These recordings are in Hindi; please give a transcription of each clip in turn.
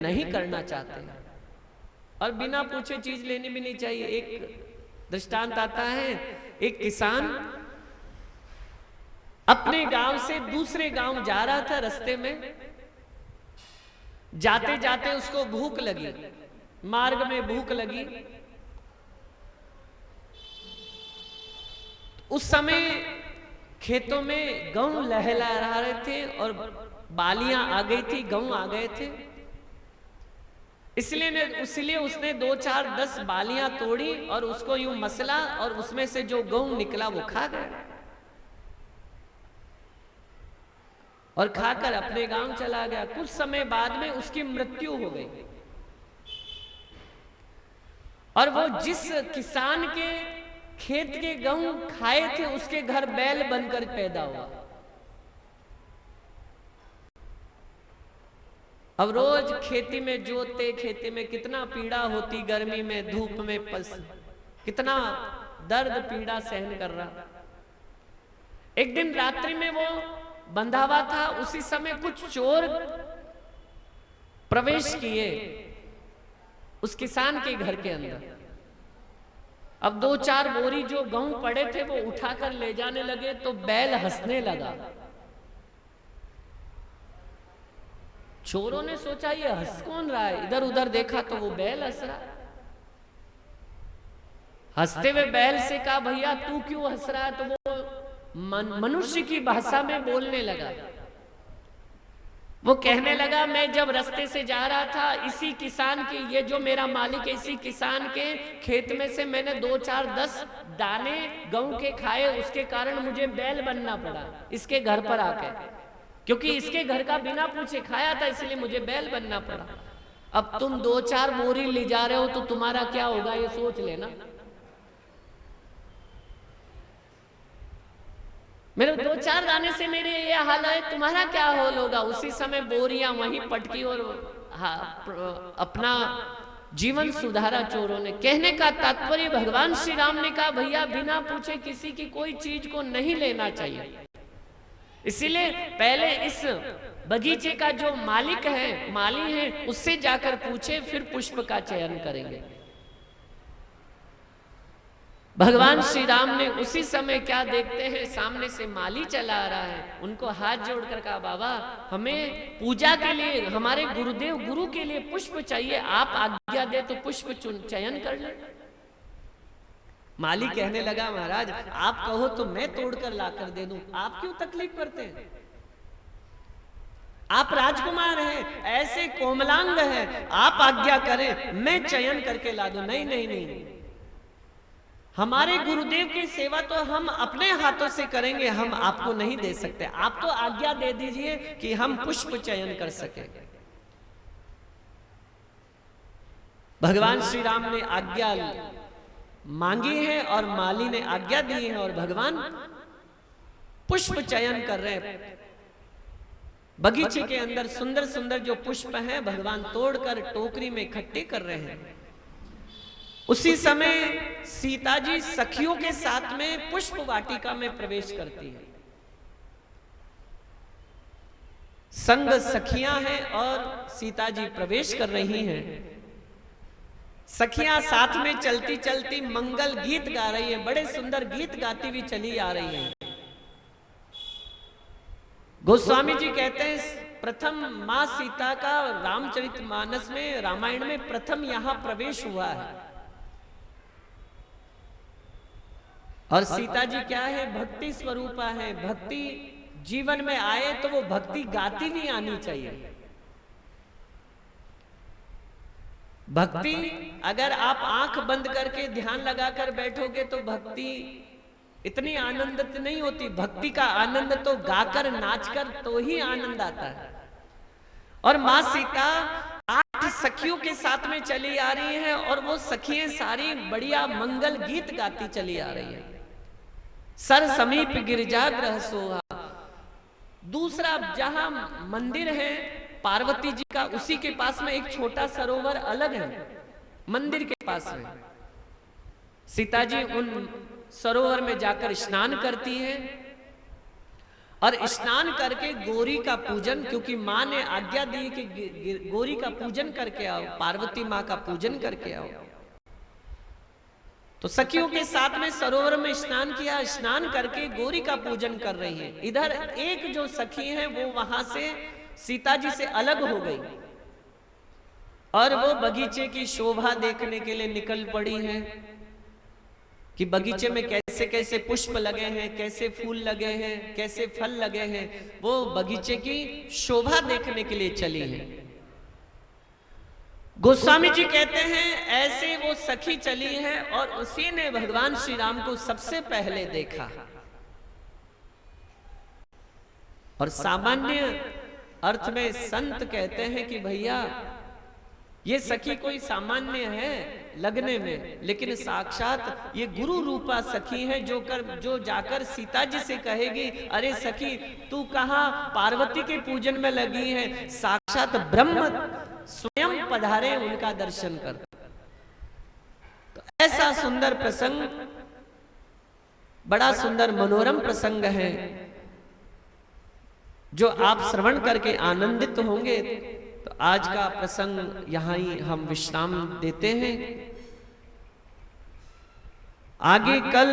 नहीं करना चाहते हैं, और बिना पूछे चीज लेनी भी नहीं चाहिए। एक दृष्टांत आता है, एक किसान अपने गांव से दूसरे गांव जा रहा था, रास्ते में जाते जाते उसको भूख लगी, मार्ग में भूख लगी। उस समय खेतों में गेहूं लहला रहे थे और बालियां आ गई थी, गेहूं आ गए थे। इसलिए उसने 2-4-10 बालियां तोड़ी और उसको यूं मसला, और उसमें से जो गेहूं निकला वो खा गया, और खाकर अपने गांव चला गया। कुछ समय बाद में उसकी मृत्यु हो गई, और वो जिस किसान के खेत के गेहूं खाए थे उसके घर बैल बनकर पैदा हुआ। अब रोज खेती में जोतते, खेती में कितना पीड़ा होती, गर्मी में धूप में कितना दर्द पीड़ा सहन कर रहा। एक दिन रात्रि में वो बंधा हुआ था, उसी समय कुछ चोर प्रवेश किए उस किसान के घर के अंदर। अब 2-4 बोरी जो गेहूं पड़े थे वो उठाकर ले जाने लगे, तो बैल हंसने लगा। चोरों ने सोचा ये हंस कौन रहा है, इधर उधर देखा तो वो बैल हंस रहा। हंसते हुए बैल से कहा, भैया तू क्यों हंस रहा है? तो वो मनुष्य की भाषा में बोलने लगा। वो कहने लगा, मैं जब रास्ते से जा रहा था, इसी किसान की, ये जो मेरा मालिक है, इसी किसान के खेत में से मैंने 2-4-10 दाने गेहूं के खाए, उसके कारण मुझे बैल बनना पड़ा इसके घर पर आके, क्योंकि इसके घर का बिना पूछे खाया था, इसलिए मुझे बैल बनना पड़ा। अब तुम 2-4 बोरी ले जा रहे हो तो तुम्हारा क्या होगा ये सोच लेना। मेरे 2-4 दाने से मेरे ये हाल है, तुम्हारा क्या हाल होगा। उसी समय बोरियां वहीं पटकी और अपना जीवन सुधारा चोरों ने। कहने का तात्पर्य भगवान श्री राम ने कहा, भैया बिना पूछे किसी की कोई चीज को नहीं लेना चाहिए। इसीलिए पहले इस बगीचे का जो मालिक है, माली है, उससे जाकर पूछे, फिर पुष्प का चयन करेंगे। भगवान श्री राम ने उसी समय क्या देखते हैं, सामने से माली चला आ रहा है, उनको हाथ जोड़कर कहा, बाबा हमें पूजा के लिए, हमारे गुरुदेव गुरु के लिए पुष्प चाहिए, आप आज्ञा दे तो पुष्प चयन कर ले। माली कहने लगा, महाराज आप कहो तो मैं तोड़कर लाकर दे दूं, आप क्यों तकलीफ करते हैं? आप राजकुमार हैं, ऐसे कोमलांग हैं, आप आज्ञा करें मैं चयन करके ला दूं। नहीं नहीं नहीं, हमारे गुरुदेव की सेवा तो हम अपने हाथों से करेंगे, हम आपको नहीं दे सकते। आप तो आज्ञा दे दीजिए कि हम पुष्प चयन कर सके। भगवान श्री राम ने आज्ञा मांगी है और माली ने आज्ञा दी है, और भगवान पुष्प चयन कर रहे हैं। बगीचे के अंदर सुंदर सुंदर जो पुष्प हैं भगवान तोड़कर टोकरी में इकट्ठे कर रहे हैं। उसी समय सीता जी सखियों के साथ में पुष्प वाटिका में प्रवेश करती है। संग सखियां हैं और सीता जी प्रवेश कर रही हैं। सखियां साथ में चलती चलती मंगल गीत गा रही है, बड़े सुंदर गीत गाती हुई चली आ रही है। गोस्वामी जी कहते हैं, प्रथम मां सीता का रामचरितमानस में, रामायण में प्रथम यहां प्रवेश हुआ है। और सीता जी क्या है, भक्ति स्वरूपा है। भक्ति जीवन में आए तो वो भक्ति गाती भी आनी चाहिए। भक्ति अगर आप आंख बंद करके ध्यान लगाकर बैठोगे तो भक्ति इतनी आनंदित नहीं होती। भक्ति का आनंद तो गाकर नाचकर तो ही आनंद आता है। और मां सीता 8 सखियों के साथ में चली आ रही हैं, और वो सखियां सारी बढ़िया मंगल गीत गाती चली आ रही है। सर समीप गिरजाग्रह सोहा। दूसरा जहां मंदिर है पार्वती जी का, उसी के पास में एक छोटा सरोवर अलग है मंदिर के पास में। सीता जी उन सरोवर में जाकर स्नान करती है, और स्नान करके गौरी का पूजन, क्योंकि माँ ने आज्ञा दी कि गौरी का पूजन करके आओ, पार्वती माँ का पूजन करके आओ। तो सखियों के साथ में सरोवर में स्नान किया, स्नान करके गौरी का पूजन कर रही है। इधर एक जो सखी है वो वहां से सीता जी से अलग हो गई और वो बगीचे की शोभा देखने के लिए निकल पड़ी है कि बगीचे में कैसे कैसे पुष्प लगे हैं, कैसे फूल लगे हैं, कैसे फल लगे हैं। वो बगीचे की शोभा देखने के लिए चली है। गोस्वामी जी कहते हैं ऐसे वो सखी चली है और उसी ने भगवान श्री राम को सबसे पहले देखा। और सामान्य अर्थ में संत कहते हैं कि भैया ये सखी कोई सामान्य है लगने में, लेकिन साक्षात ये गुरु रूपा सखी है जो जाकर सीता जी से कहेगी, अरे सखी तू कहाँ पार्वती के पूजन में लगी है, साक्षात ब्रह्म स्वयं पधारे, उनका दर्शन कर। तो ऐसा सुंदर प्रसंग, बड़ा सुंदर मनोरम प्रसंग है जो आप श्रवण करके आनंदित होंगे। तो आज का प्रसंग यहाँ ही हम विश्राम देते हैं। आगे कल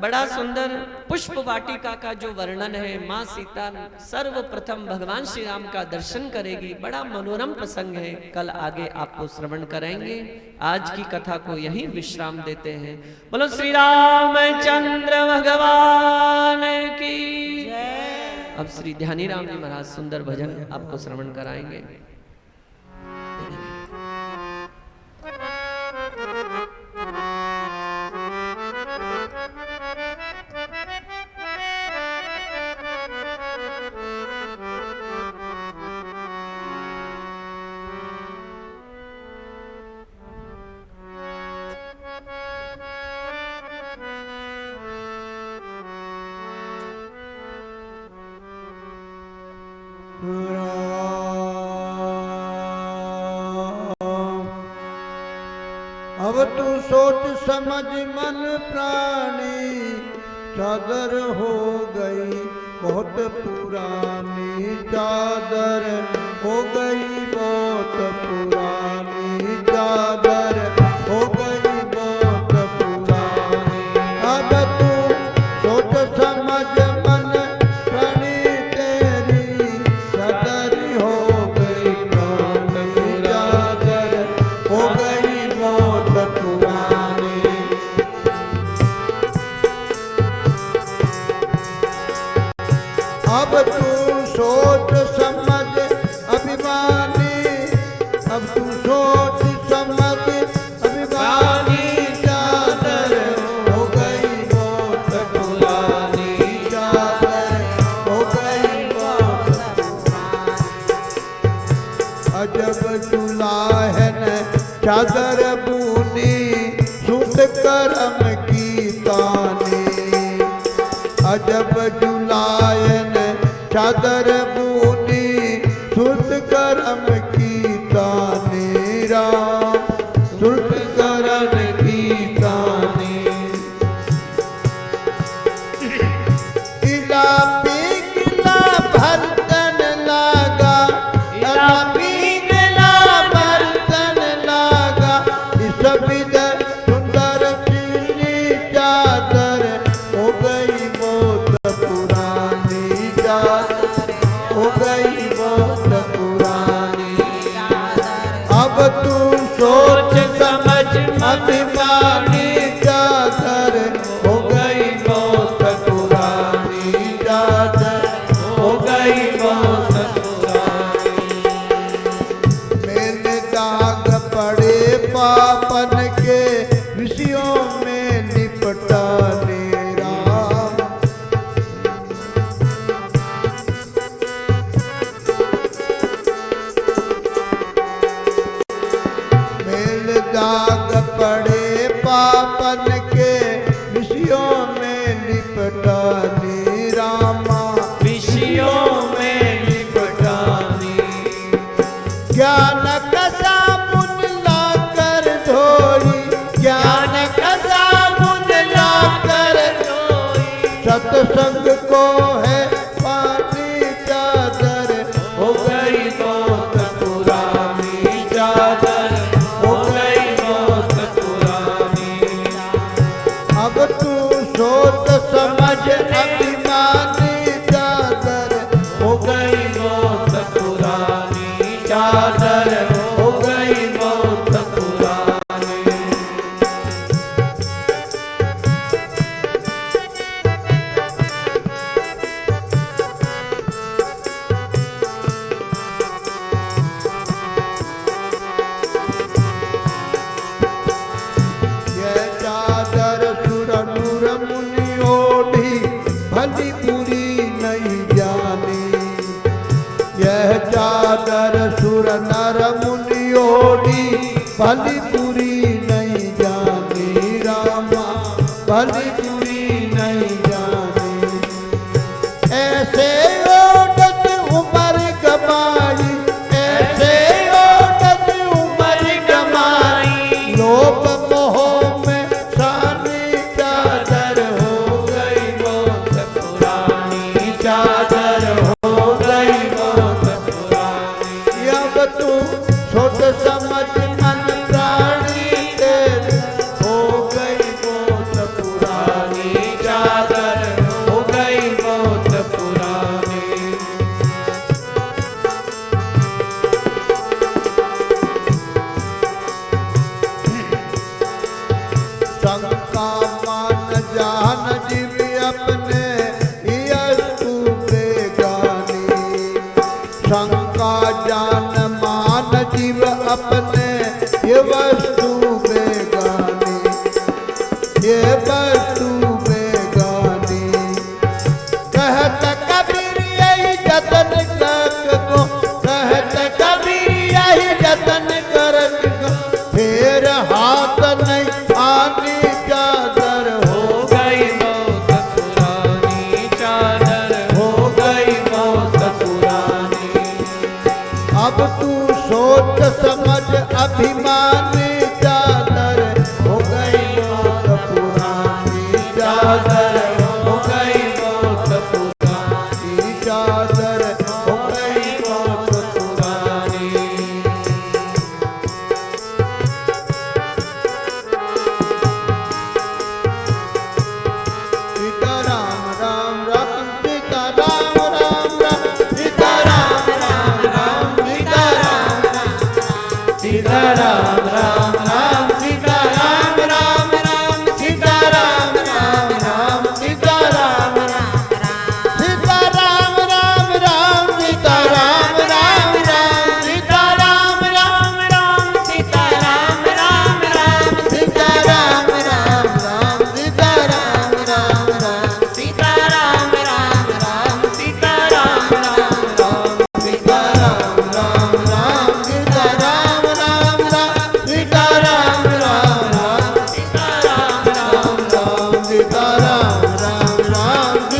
बड़ा सुंदर पुष्प वाटिका का जो वर्णन है, माँ सीता सर्वप्रथम भगवान श्री राम का दर्शन करेगी, बड़ा मनोरम प्रसंग है। कल आगे आपको श्रवण कराएंगे। आज की कथा को यहीं विश्राम देते हैं। बोलो श्री रामचंद्र भगवान की जय। अब श्री ध्यानीराम जी महाराज सुंदर भजन आपको श्रवण कराएंगे। अब तू सोच समझ मन प्राणी, चादर हो गई बहुत पुरानी, चादर हो गई बहुत पुरानी, चादर हो गई बहुत पुरानी। अब तू सोच समझ मन प्राणी, तेरी चादर हो गई बहुत पुरानी, चादर हो गई बहुत पुरानी। अब तू सोच समझ अभिमानी, अब तू सोच समझ अभिमानी, चादर हो गई बहुत पुरानी, चादर हो गई बहुत पुरानी। अजब दुल्हन चादर बूनी, सुत करम की तानी। अजब दुल्हन चादर बूनी, सुत करम की तानी, राम सुत करम की तानी। इला पीला भरतन लागा, इला पीला भरतन लागा, इस विद सुंदर पीली चादर हो गई बहुत पुरानी, चादर हो गई बहुत पुरानी। अब तू सोच समझ अभिमानी, चादर हो गई बहुत पुरानी, चादर हो गई बहुत पुरानी। मेरे दाग पड़े पापन के, विषयों में निपटा मेरा। मेरे दाग पड़े पापन के, विषयों में निपटानी, रामा विषयों में निपटानी। ज्ञान का साबुन लाकर धोई, ज्ञान का साबुन लाकर धोई, सत्संग को है जोड़ी भली पूरी नहीं जानी रामा, भली पूरी नहीं जानी। ऐसे ओटत उमर गमाई, ऐसे ओटत उमर गमाई, लोभ मोह में सानी चादर हो गई बहुत पुरानी, चादर हो गई बहुत पुरानी। अब तू छोट समझ मन प्राणी तेरी हो गई बहुत पुरानी, चादर हो गई बहुत पुरानी। शंका मान जान जीव अपने यस्तु बेगानी, शंका जान मान जीव अपने ये वस्तु बेगानी, ये वस्तु बेगानी। कहत कबीर यही जतन करत को, कहत कबीर यही जतन करत को, फिर हाथ नहीं आनी चादर हो गई बहुत पुरानी, चादर हो गई बहुत पुरानी। अब तू सोच समझ अभिमानी, चादर हो गई बहुत पुरानी, चादर हो गई बहुत पुरानी, चादर हो गई बहुत पुरानी। सीता राम राम राम सीता राम राम राम, सीता राम राम राम सीता राम राम, सीता राम राम राम सीता राम राम राम, सीता राम राम राम सीता राम राम राम, सीता राम राम राम सीता राम राम राम, सीता राम राम राम सीता राम राम राम, सीता राम राम राम सीता राम राम राम, सीता राम राम राम सीता राम राम राम, सीता राम राम राम सीता राम राम राम, सीता राम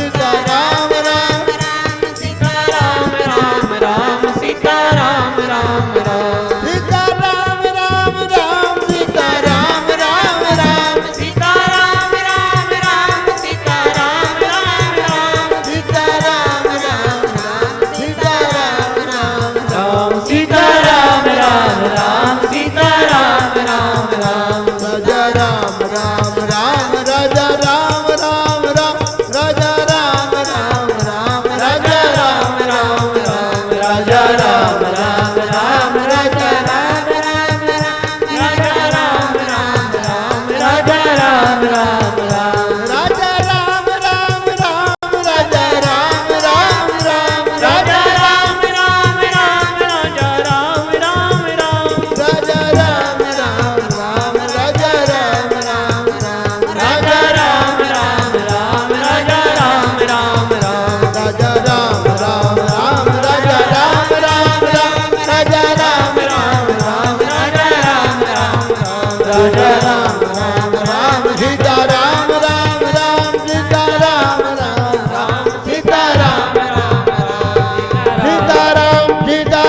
राम राम सीता राम राम राम, सीता राम राम राम सीता राम राम राम, सीता राम राम राम सीता राम राम राम, सीता राम राम राम सीता राम राम राम, सीता राम राम राम सीता राम राम राम, सीता राम राम राम सीता राम राम राम, सीता राम राम राम सीता राम राम राम। राजा राम राम राम राजा राम राम राम, राजा राम राम राम राजा राम राम राम, राजा राम राम राम राजा राम राम राम, राजा राम राम राम राजा राम राम राम, राजा राम राम राम राजा राम राम राम, राजा राम राम राम राजा राम राम राम, राजा राम राम राम राजा राम राम राम, राजा राम राम राम राजा राम राम राम, राजा राम राम राम राजा राम राम राम, राजा राम राम राम राजा राम राम राम, राजा राम राम राम सीता राम राम राम, सीता राम राम राम सीता राम राम राम, सीता राम सीता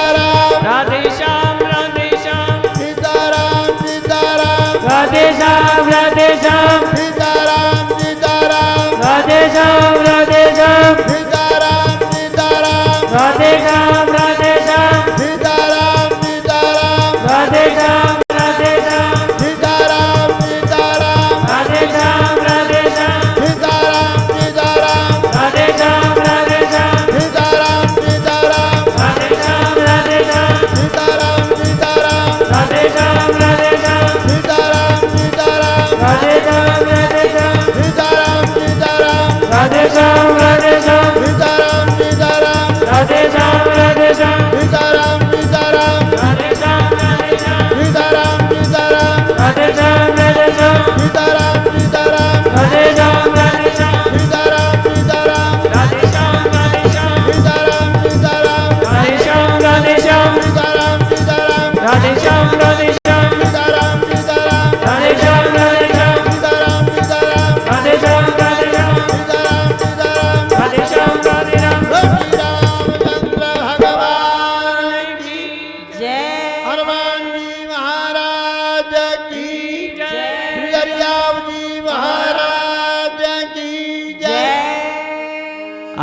राम राधे श्याम राधे श्याम, सीता राम सीता राम, राधे श्याम राधे श्याम, सीता राम सीता राम, राधे श्याम राधे श्याम, सीता राम सीता राम, राधे श्याम राधे श्याम, सीता राम सीता राम, राधे श्याम राधे श्याम, सीता राम सीता राम, राधे श्याम राधे श्याम, सीता राम सीता राम, राधे श्याम राधे श्याम, सीता राम सीता राम, राधे श्याम राधे श्याम, सीता राम सीता राम, राधे श्याम राधे श्याम, सीता राम सीता राम, राधे श्याम राधे श्याम, सीता राम सीता राम, राधे श्याम राधे श्याम, सीता राम सीता राम, राधे श्याम राधे श्याम, सीता राम सीता राम, राधे श्याम राधे श्याम, सीता राम सीता राम, राधे श्याम राधे श्याम, सीता राम सीता राम, राधे श्याम राधे श्याम, सीता राम सीता राम, राधे श्याम राधे श्याम, सीता राम सीता राम, राधे श्याम राधे श्याम, सीता राम सीता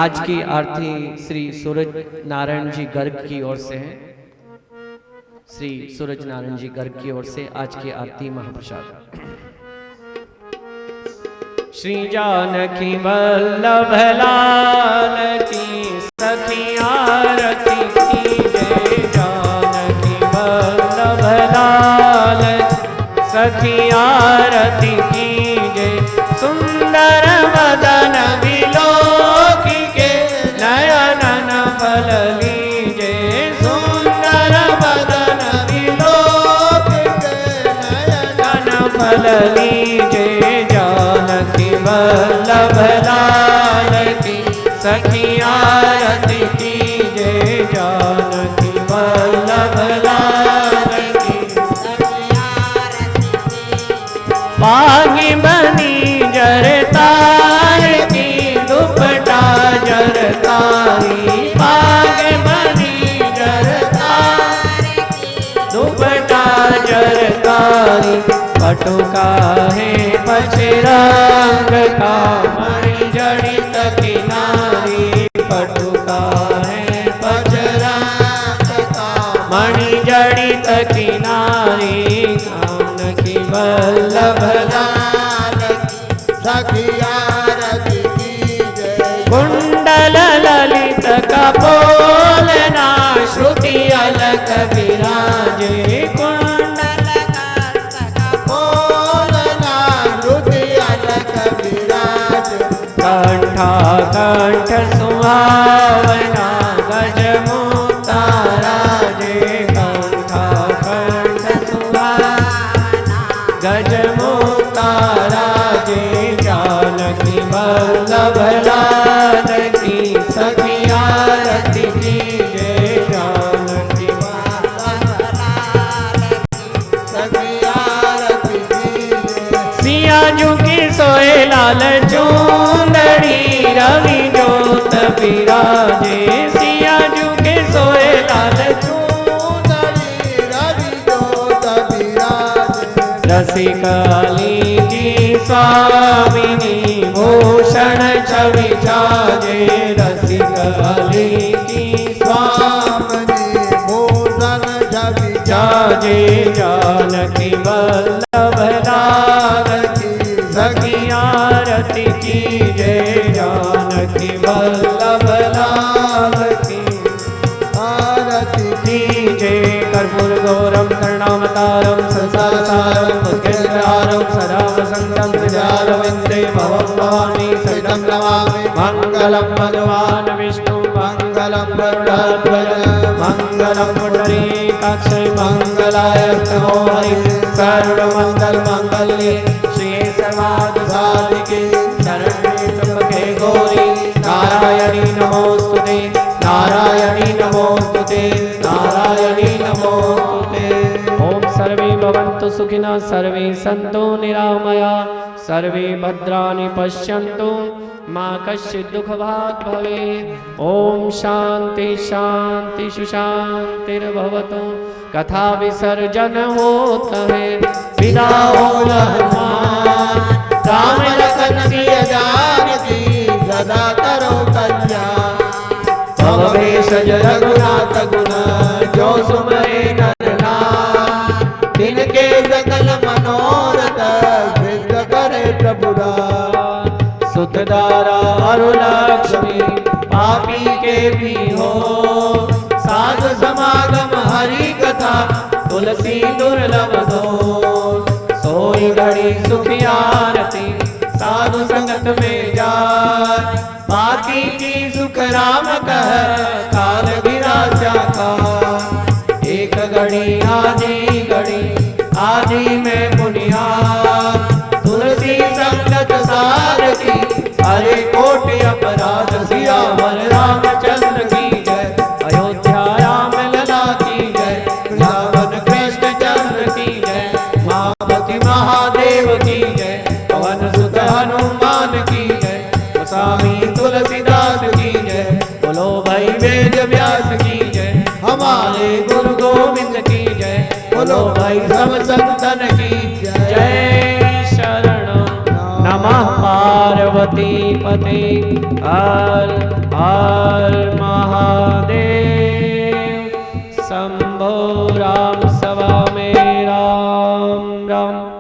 आज की आरती श्री सूरज नारायण जी गर्ग की ओर से है। श्री सूरज नारायण जी गर्ग की ओर से आज की आरती महाप्रसाद। श्री जानकी वल्लभ लाल की सखी आरती की जय। जानकी वल्लभ लाल सखी आरती की जय। सुंदर वदन विलोकी के नयन फल लीजे। सुंदर वदन विलोकी के नयन फल लीजे। जानकी वल्लभ लाल की सखी आरती की जय। जानकी वल्लभ लाल की सखी आरती की। बागी बनी जरतार की दुपट्टा जरतारी। बागी बनी जरतार की दुपट्टा जरतारी। पटुका है पचरंग का मणि जड़ित किनारी। पटुका है पचरंग का मणि जड़ित किनारी। जानकी वल्लभ लाल सखी आरती की जय। कुंडल ललित कपोलना श्रुति अलक विराजे। कुंडल कपोलना श्रुति अलक विराजे। कंठा कंठ सुहावना गजमुक्ता राजे। कंठा कंठ सुहावना गजमुक्ता राजे। जानकी वल्लभ लाल की सखी आरती की जय। जानकी वल्लभ लाल की सखी आरती की जय। सिया झुकी सोए लाल चुंदड़ी रवि जोत विराजे। सिया झुकी सोए लाल चुंदड़ी रवि जोत विराजे। रसिकाली की स्वामिनी भूषण छवि जाजे। रसिकाली की स्वामिनी भूषण छवि जाजे। जानकी वल्लभ लाल की सखी आरती की जय। जानकी वल्लभ लाल की आरती की जय। कर्पूर गौरम करुणावतारम संसार सारम भुजगेन्द्रहारम सदा वसंतं हृदयारविन्दे भवं भवानी सहितं नमामि। मंगलम भगवान विष्णु मंगलम गरुड़ध्वज मंगलम पुंडरीकाक्ष मंगलायतनो हरि। सर्वमंगल मांगल्ये श्री सर्वार्थ साधिके शरण्ये त्र्यंबके गौरी नारायणी नमोस्तुते। नारायणी नमोस्तुते। नारायणी नमोस्तुते। ओम सर्वे भवन्तु सुखिनः सर्वे सन्तु निरामया सर्वे भद्राणि पश्यन्तु मा कश्चित् दुःखभाग् भवेत्। ओम शांति शांति सुशांतिर्भवतु। कथा विसर्जन होता है। विदा हो हनुमान राम लखन सिया जानकी सदा करो कल्याण। भवेशज रघुनाथ गुण जो सुमरे नर नाम। तिनके सकल मनोरथ सिद्ध करे प्रभु राम। सुखदारा अरुलक्ष्मी पापी के भी हो। साधु समागम हरि कथा तुलसी दुर्लभ दो। सोई घड़ी सुखी आरती साधु संगत में जाय। बाकी की सुख राम कह काल विराजा का। एक घड़ी आदि में पुनियाद। तुलसी संगत सार की हरे कोटि अपराध। सियावर रामचंद्र की जय। अयोध्या राम लला की जय। वृंदावन कृष्ण चंद्र की जय। मामति महादेव की जय। पवन सुत हनुमान की जय। स्वामी तुलसीदास की जय। बोलो भाई वेद व्यास की जय। हमारे गुरु गोविंद की जय। बोलो भाई सब संतन की जय। शरण नमः पार्वती। पार्वती पते हर हर महादेव। शंभो राम सभा में राम राम।